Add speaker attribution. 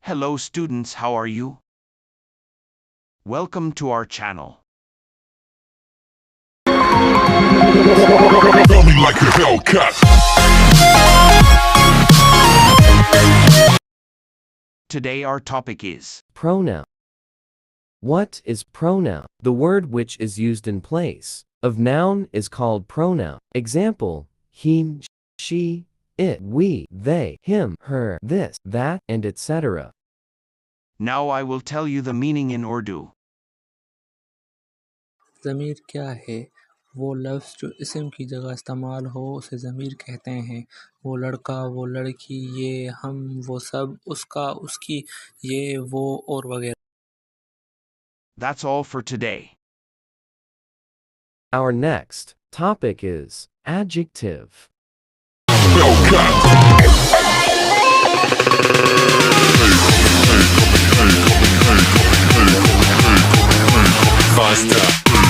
Speaker 1: Hello students, how are you? Welcome to our channel.
Speaker 2: Tell me like a Hellcat.
Speaker 1: Today our topic is
Speaker 3: Pronoun. What is pronoun? The word which is used in place of noun is called pronoun. Example: he, she, it, we, they, him, her, this, that, and etc.
Speaker 1: Now I will tell you the meaning in Urdu.
Speaker 4: ज़मीर क्या है? वो लफ्ज़ जो इस्म की जगह इस्तेमाल हो उसे ज़मीर कहते हैं। वो लड़का, वो लड़की, ये, हम, वो सब, उसका, उसकी, ये, वो और वगैरह।
Speaker 1: That's all for today.
Speaker 3: Our next topic is adjective.
Speaker 2: Faster.